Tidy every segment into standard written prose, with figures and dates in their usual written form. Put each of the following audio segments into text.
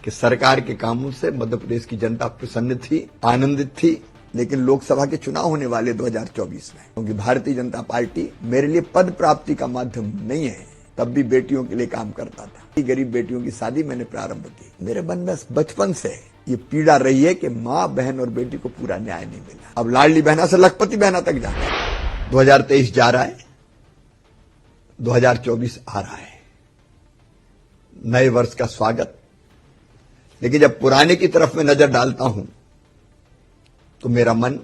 कि सरकार के कामों से मध्य प्रदेश की जनता प्रसन्न थी, आनंदित थी। लेकिन लोकसभा के चुनाव होने वाले 2024 में, क्योंकि भारतीय जनता पार्टी मेरे लिए पद प्राप्ति का माध्यम नहीं है, तब भी बेटियों के लिए काम करता था। गरीब बेटियों की शादी मैंने प्रारंभ की। मेरे मन में बचपन से ये पीड़ा रही है कि माँ, बहन और बेटी को पूरा न्याय नहीं मिला। अब लाडली बहना से लखपति बहना तक जा रहा है। 2023 जा रहा है, 2024 आ रहा है। नए वर्ष का स्वागत। लेकिन जब पुराने की तरफ में नजर डालता हूं तो मेरा मन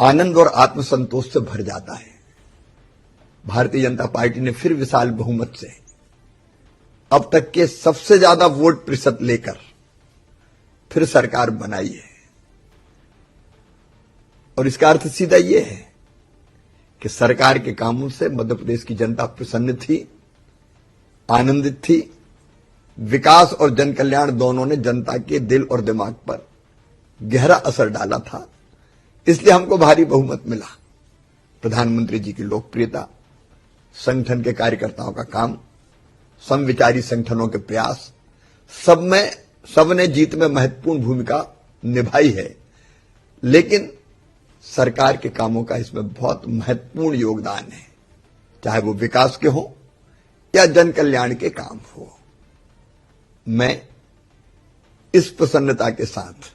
आनंद और आत्मसंतोष से भर जाता है। भारतीय जनता पार्टी ने फिर विशाल बहुमत से अब तक के सबसे ज्यादा वोट प्रतिशत लेकर फिर सरकार बनाई है। और इसका अर्थ सीधा यह है कि सरकार के कामों से मध्य प्रदेश की जनता प्रसन्न थी, आनंदित थी। विकास और जन कल्याण दोनों ने जनता के दिल और दिमाग पर गहरा असर डाला था, इसलिए हमको भारी बहुमत मिला। प्रधानमंत्री जी की लोकप्रियता, संगठन के कार्यकर्ताओं का काम, समविचारी संगठनों के प्रयास, सबने जीत में महत्वपूर्ण भूमिका निभाई है। लेकिन सरकार के कामों का इसमें बहुत महत्वपूर्ण योगदान है, चाहे वो विकास के हो या जन कल्याण के काम हो। मैं इस प्रसन्नता के साथ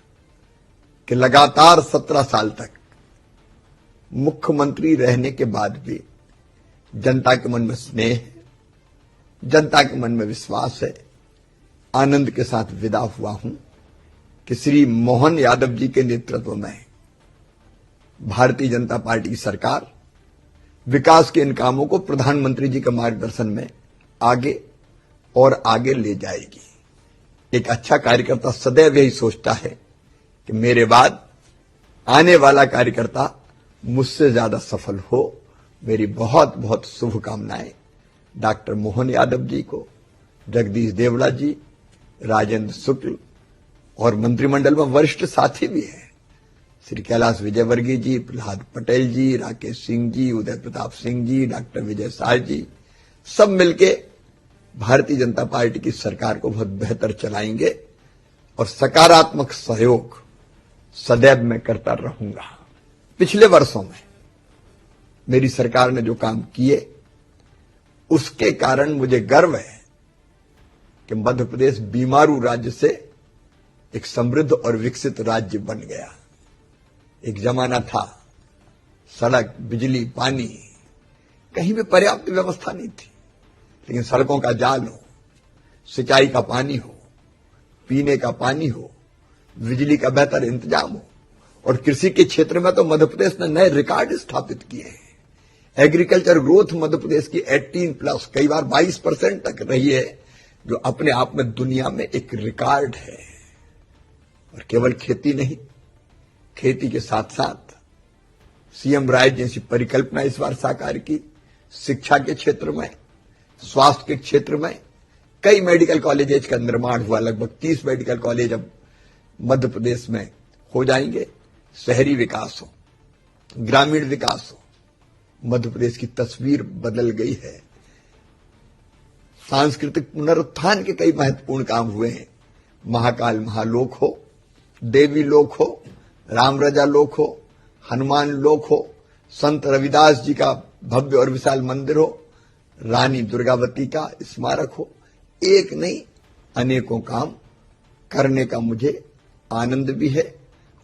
कि लगातार 17 साल तक मुख्यमंत्री रहने के बाद भी जनता के मन में स्नेह है, जनता के मन में विश्वास है, आनंद के साथ विदा हुआ हूं कि श्री मोहन यादव जी के नेतृत्व में भारतीय जनता पार्टी की सरकार विकास के इन कामों को प्रधानमंत्री जी के मार्गदर्शन में आगे और आगे ले जाएगी। एक अच्छा कार्यकर्ता सदैव यही सोचता है कि मेरे बाद आने वाला कार्यकर्ता मुझसे ज्यादा सफल हो। मेरी बहुत बहुत शुभकामनाएं डॉक्टर मोहन यादव जी को, जगदीश देवड़ा जी, राजेंद्र शुक्ल और मंत्रिमंडल में वरिष्ठ साथी भी हैं, श्री कैलाश विजयवर्गीय जी, प्रहलाद पटेल जी, राकेश सिंह जी, उदय प्रताप सिंह जी, डॉक्टर विजय साह जी, सब मिलके भारतीय जनता पार्टी की सरकार को बहुत बेहतर चलाएंगे और सकारात्मक सहयोग सदैव मैं करता रहूंगा। पिछले वर्षों में मेरी सरकार ने जो काम किए उसके कारण मुझे गर्व है कि मध्य प्रदेश बीमारू राज्य से एक समृद्ध और विकसित राज्य बन गया। एक जमाना था सड़क, बिजली, पानी कहीं भी पर्याप्त व्यवस्था नहीं थी, लेकिन सड़कों का जाल हो, सिंचाई का पानी हो, पीने का पानी हो, बिजली का बेहतर इंतजाम हो, और कृषि के क्षेत्र में तो मध्य प्रदेश ने नए रिकॉर्ड स्थापित किए हैं। एग्रीकल्चर ग्रोथ मध्य प्रदेश की 18+, कई बार 22% तक रही है, जो अपने आप में दुनिया में एक रिकॉर्ड है। और केवल खेती नहीं, खेती के साथ साथ सीएम राय जैसी परिकल्पना इस बार साकार की। शिक्षा के क्षेत्र में, स्वास्थ्य के क्षेत्र में कई मेडिकल कॉलेजेस का निर्माण हुआ। लगभग 30 मेडिकल कॉलेज अब मध्य प्रदेश में हो जाएंगे। शहरी विकास हो, ग्रामीण विकास हो, मध्य प्रदेश की तस्वीर बदल गई है। सांस्कृतिक पुनरुत्थान के कई महत्वपूर्ण काम हुए हैं। महाकाल महालोक हो, देवी लोक हो, राम रजा लोक हो, हनुमान लोक हो, संत रविदास जी का भव्य और विशाल मंदिर हो, रानी दुर्गावती का स्मारक हो। एक नहीं, अनेकों काम करने का मुझे आनंद भी है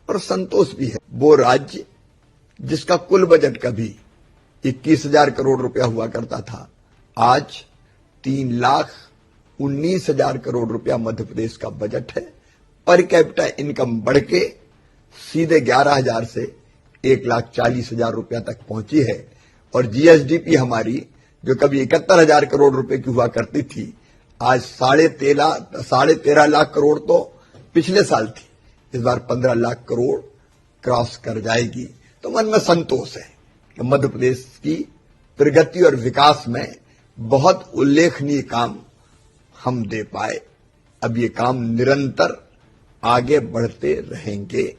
और संतोष भी है। वो राज्य जिसका कुल बजट कभी 21,000 करोड़ रुपया हुआ करता था, आज 3,19,000 करोड़ रुपया मध्य प्रदेश का बजट है। पर कैपिटा इनकम बढ़ के सीधे 11,000 से 1,40,000 रुपया तक पहुंची है। और जीएसडीपी हमारी जो कभी 71,000 करोड़ रुपए की हुआ करती थी, आज 13.5 लाख करोड़ तो पिछले साल थी, इस बार 15 लाख करोड़ क्रॉस कर जाएगी। तो मन में संतोष है कि मध्य प्रदेश की प्रगति और विकास में बहुत उल्लेखनीय काम हम दे पाए। अब ये काम निरंतर आगे बढ़ते रहेंगे।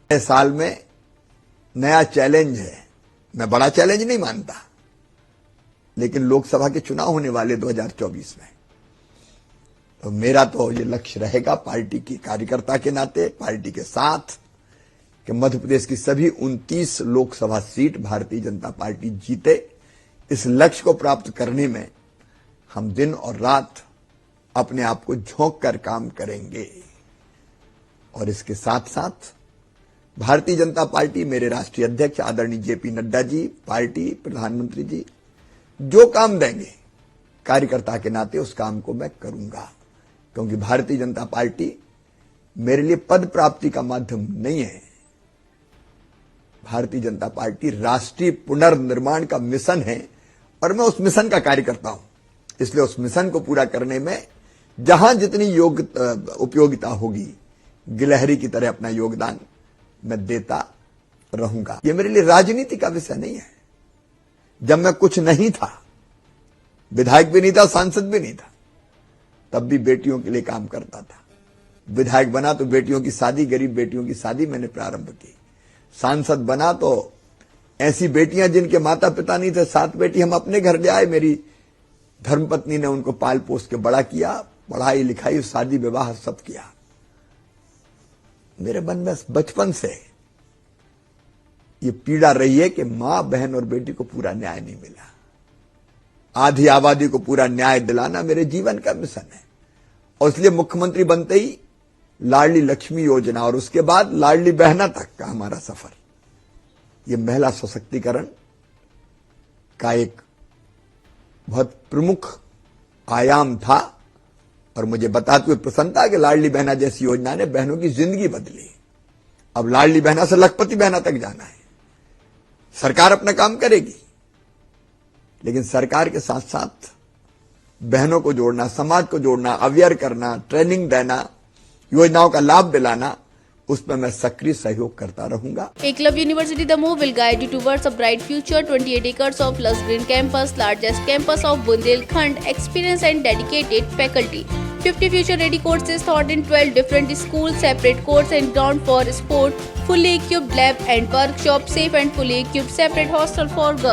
नए साल में नया चैलेंज है। मैं बड़ा चैलेंज नहीं मानता, लेकिन लोकसभा के चुनाव होने वाले 2024 में तो मेरा तो ये लक्ष्य रहेगा पार्टी की कार्यकर्ता के नाते, पार्टी के साथ, कि मध्य प्रदेश की सभी 29 लोकसभा सीट भारतीय जनता पार्टी जीते। इस लक्ष्य को प्राप्त करने में हम दिन और रात अपने आप को झोंक कर काम करेंगे। और इसके साथ साथ भारतीय जनता पार्टी, मेरे राष्ट्रीय अध्यक्ष आदरणीय जेपी नड्डा जी, पार्टी प्रधानमंत्री जी जो काम देंगे कार्यकर्ता के नाते उस काम को मैं करूंगा, क्योंकि भारतीय जनता पार्टी मेरे लिए पद प्राप्ति का माध्यम नहीं है। भारतीय जनता पार्टी राष्ट्रीय पुनर्निर्माण का मिशन है और मैं उस मिशन का कार्यकर्ता हूं। इसलिए उस मिशन को पूरा करने में जहां जितनी उपयोगिता होगी, गिलहरी की तरह अपना योगदान मैं देता रहूंगा। यह मेरे लिए राजनीति का विषय नहीं है। जब मैं कुछ नहीं था, विधायक भी नहीं था, सांसद भी नहीं था, तब भी बेटियों के लिए काम करता था। विधायक बना तो बेटियों की शादी, गरीब बेटियों की शादी मैंने प्रारंभ की। सांसद बना तो ऐसी बेटियां जिनके माता पिता नहीं थे, 7 बेटी हम अपने घर ले आए। मेरी धर्मपत्नी ने उनको पाल पोस के बड़ा किया, पढ़ाई लिखाई, शादी विवाह सब किया। मेरे मन में बचपन से ये पीड़ा रही है कि मां, बहन और बेटी को पूरा न्याय नहीं मिला। आधी आबादी को पूरा न्याय दिलाना मेरे जीवन का मिशन है। और इसलिए मुख्यमंत्री बनते ही लाडली लक्ष्मी योजना और उसके बाद लाडली बहना तक का हमारा सफर, यह महिला सशक्तिकरण का एक बहुत प्रमुख आयाम था। और मुझे बताते हुए प्रसन्नता कि लाडली बहना जैसी योजना ने बहनों की जिंदगी बदली। अब लाडली बहना से लखपति बहना तक जाना है। सरकार अपना काम करेगी, लेकिन सरकार के साथ साथ बहनों को जोड़ना, समाज को जोड़ना, अवेयर करना, ट्रेनिंग देना, योजनाओं का लाभ दिलाना, उस पर मैं सक्रिय सहयोग करता रहूंगा। Eklavya University Damoh will guide you towards a bright future. 28 acres of lush green campus, largest campus of Bundelkhand, experienced and dedicated faculty. 50 future-ready courses taught in 12 different schools, separate courts and ground for sport, fully equipped lab and workshop, safe and fully equipped separate hostel for girls.